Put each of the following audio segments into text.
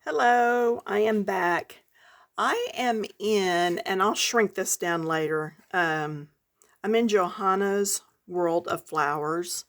Hello, I am back. I am in, and I'll shrink this down later. I'm in Johanna's World of Flowers,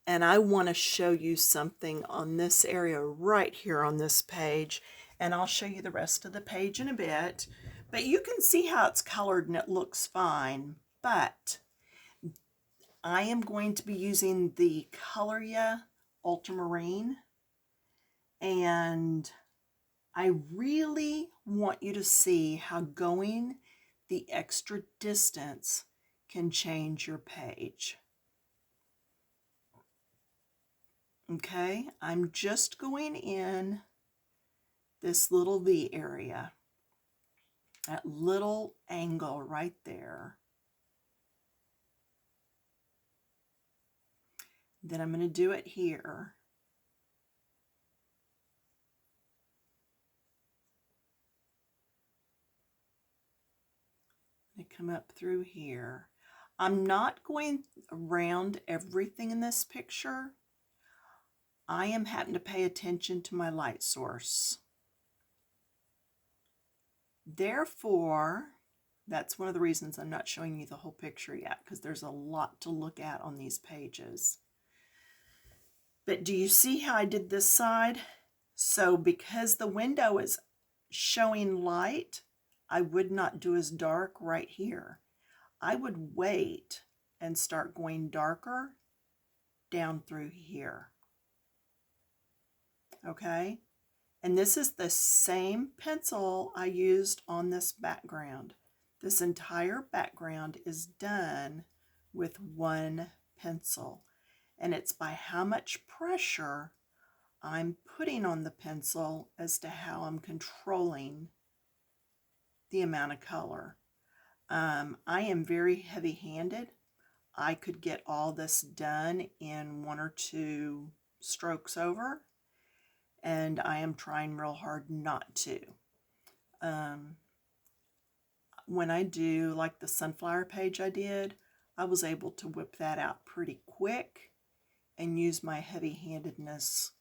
and I want to show you something on this area right here on this page, and I'll show you the rest of the page in a bit. But you can see how it's colored and it looks fine, but I am going to be using the Colorya Ultamarine, and I really want you to see how going the extra distance can change your page. Okay, I'm just going in this little V area, that little angle right there. Then I'm going to do it here. I come up through here. I'm not going around everything in this picture. I am having to pay attention to my light source. Therefore, that's one of the reasons I'm not showing you the whole picture yet, because there's a lot to look at on these pages. But do you see how I did this side? So because the window is showing light, I would not do as dark right here. I would wait and start going darker down through here. Okay? And this is the same pencil I used on this background. This entire background is done with one pencil. And it's by how much pressure I'm putting on the pencil as to how I'm controlling the amount of color. I am very heavy-handed. I could get all this done in 1 or 2 strokes over, and I am trying real hard not to. When I do like the sunflower page I did, I was able to whip that out pretty quick and use my heavy-handedness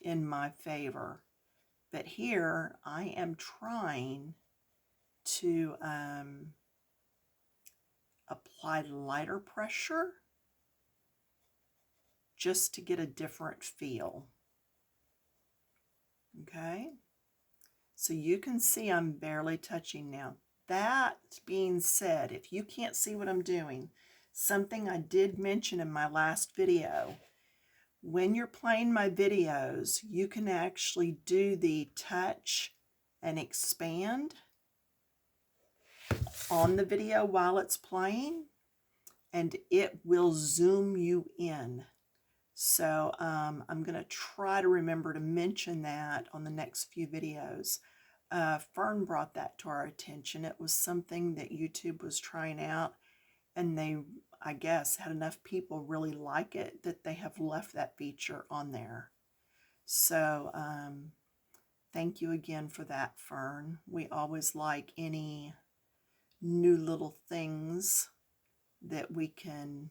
in my favor. But here I am trying to apply lighter pressure just to get a different feel. Okay, so you can see I'm barely touching now. That being said, if you can't see what I'm doing, something I did mention in my last video, when you're playing my videos, you can actually do the touch and expand on the video while it's playing, and it will zoom you in. So I'm going to try to remember to mention that on the next few videos. Fern brought that to our attention. It was something that YouTube was trying out, and they, I guess, had enough people really like it that they have left that feature on there. So thank you again for that, Fern. We always like any new little things that we can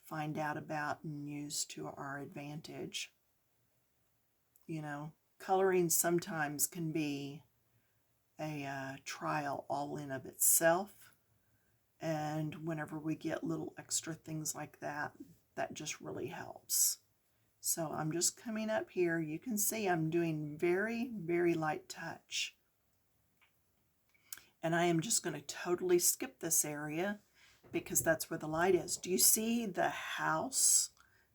find out about and use to our advantage. You know, coloring sometimes can be a trial all in of itself, and whenever we get little extra things like that, that just really helps. So I'm just coming up here. You can see I'm doing very, very light touch. And I am just going to totally skip this area because that's where the light is. Do you see the house,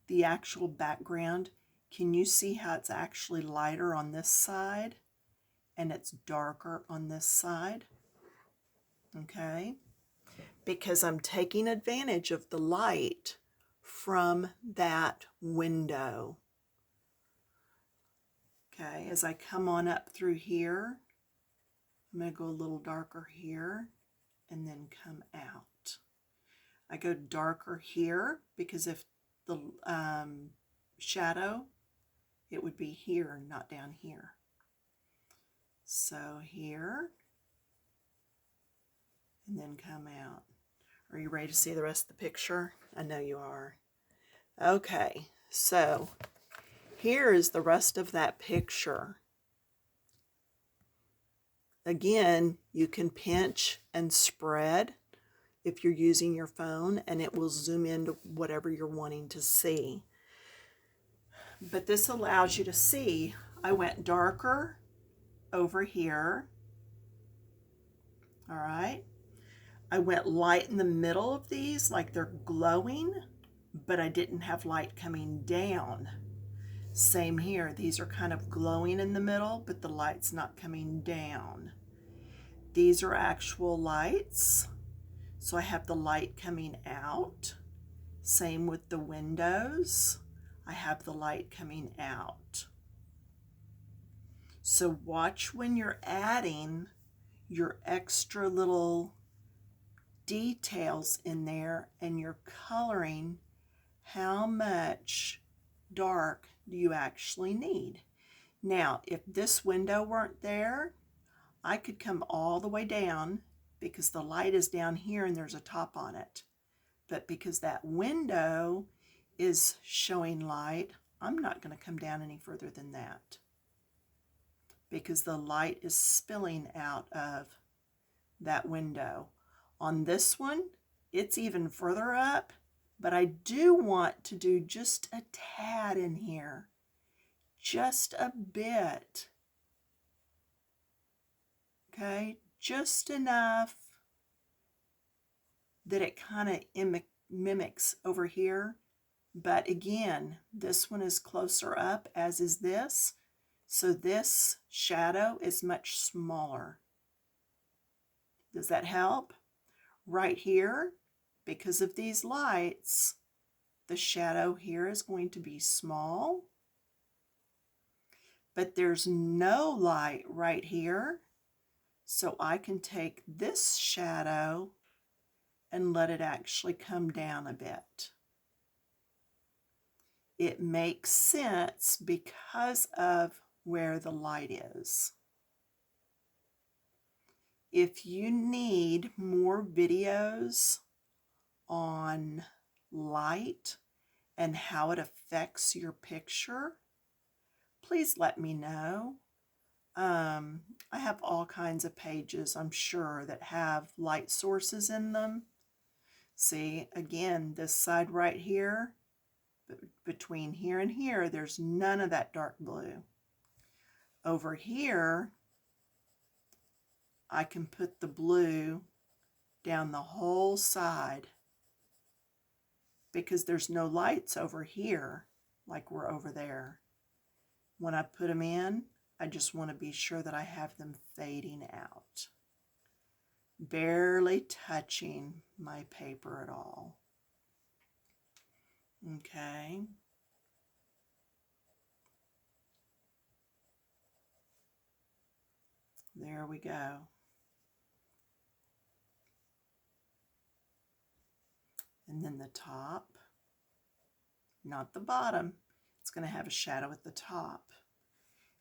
the actual background? Can you see how it's actually lighter on this side and it's darker on this side? Okay, because I'm taking advantage of the light from that window. Okay, as I come on up through here, I'm going to go a little darker here and then come out. I go darker here because if the shadow, it would be here, not down here. So here, and then come out. Are you ready to see the rest of the picture? I know you are. Okay, so Here is the rest of that picture. Again, you can pinch and spread if you're using your phone, and it will zoom into whatever you're wanting to see. But this allows you to see, I went darker over here. All right. I went light in the middle of these, like they're glowing, but I didn't have light coming down. Same here. These are kind of glowing in the middle, but the light's not coming down. These are actual lights. So I have the light coming out. Same with the windows. I have the light coming out. So watch when you're adding your extra little details in there and you're coloring, how much dark do you actually need. Now, if this window weren't there, I could come all the way down because the light is down here and there's a top on it. But because that window is showing light, I'm not going to come down any further than that because the light is spilling out of that window. On this one, it's even further up, but I do want to do just a tad in here, just a bit. Okay, just enough that it kind of mimics over here. But again, this one is closer up, as is this. So this shadow is much smaller. Does that help? Right here, because of these lights, the shadow here is going to be small. But there's no light right here. So I can take this shadow and let it actually come down a bit. It makes sense because of where the light is. If you need more videos on light and how it affects your picture, please let me know. I have all kinds of pages, I'm sure, that have light sources in them. See, again, this side right here, between here and here, there's none of that dark blue. Over here, I can put the blue down the whole side because there's no lights over here like we're over there. When I put them in, I just want to be sure that I have them fading out, barely touching my paper at all. Okay. There we go. And then the top, not the bottom. It's going to have a shadow at the top.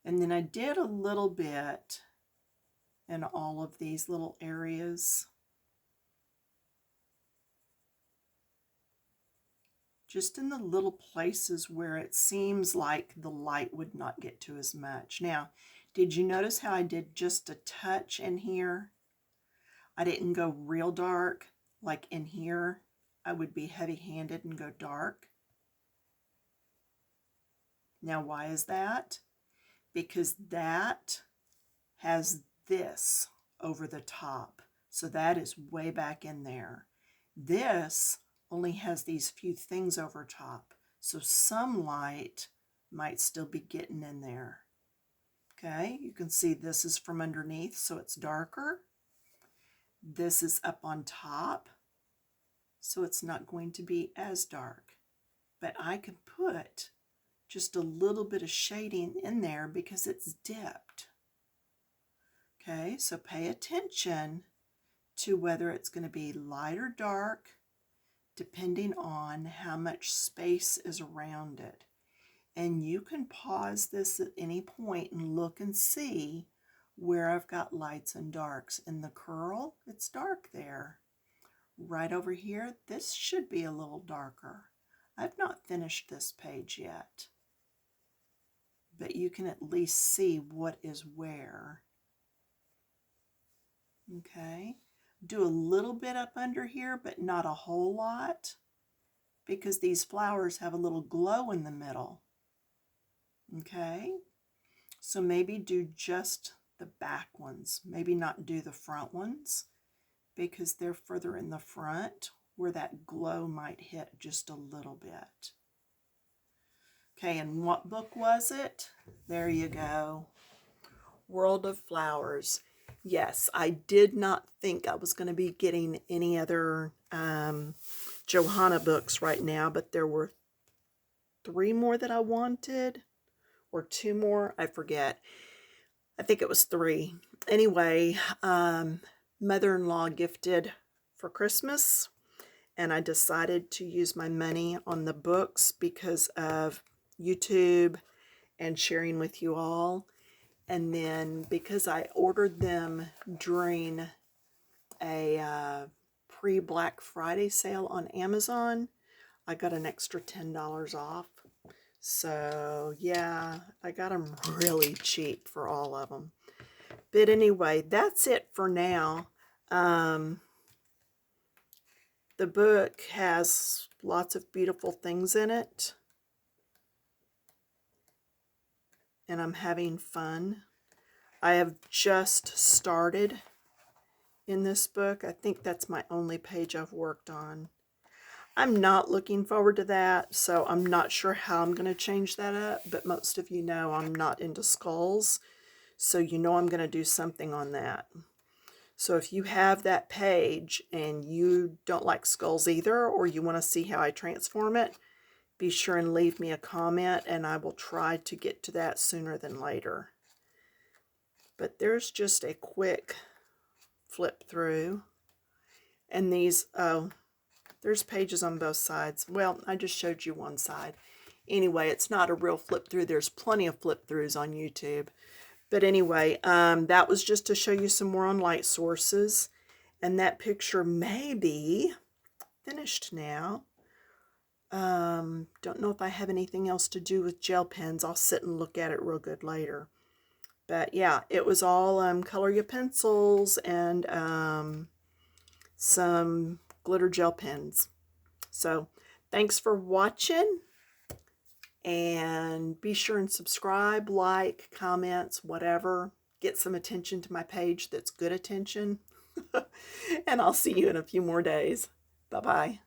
And then I did a little bit in all of these little areas. Just in the little places where it seems like the light would not get to as much. Now, did you notice how I did just a touch in here? I didn't go real dark. Like in here, I would be heavy-handed and go dark. Now, why is that? Because that has this over the top. So that is way back in there. This only has these few things over top. So some light might still be getting in there. Okay, you can see this is from underneath, so it's darker. This is up on top, so it's not going to be as dark. But I can put just a little bit of shading in there because it's dipped. Okay, so pay attention to whether it's going to be light or dark, depending on how much space is around it. And you can pause this at any point and look and see where I've got lights and darks. In the curl, it's dark there. Right over here, this should be a little darker. I've not finished this page yet. but you can at least see what is where. Okay, do a little bit up under here, but not a whole lot, because these flowers have a little glow in the middle. Okay, so maybe do just the back ones, maybe not do the front ones, because they're further in the front where that glow might hit just a little bit. Okay, and what book was it? There you go. World of Flowers. Yes, I did not think I was going to be getting any other Johanna books right now, but there were 3 more that I wanted, or 2 more, I forget. I think it was 3. Anyway, mother-in-law gifted for Christmas, and I decided to use my money on the books because of YouTube and sharing with you all. And then because I ordered them during a pre-Black Friday sale on Amazon, I got an extra $10 off. So yeah, I got them really cheap for all of them. But anyway, that's it for now. The book has lots of beautiful things in it, and I'm having fun. I have just started in this book. I think that's my only page I've worked on. I'm not looking forward to that, so I'm not sure how I'm going to change that up, but most of you know I'm not into skulls, so you know I'm going to do something on that. So if you have that page and you don't like skulls either, or you want to see how I transform it, be sure and leave me a comment, and I will try to get to that sooner than later. But there's just a quick flip through. And these, oh, there's pages on both sides. Well, I just showed you one side. Anyway, it's not a real flip through. There's plenty of flip throughs on YouTube. But anyway, that was just to show you some more on light sources. And that picture may be finished now. Don't know if I have anything else to do with gel pens. I'll sit and look at it real good later. But yeah, it was all Colorya pencils and some glitter gel pens. So thanks for watching, and be sure and subscribe, like, comments, whatever. Get some attention to my page that's good attention. And I'll see you in a few more days. Bye-bye.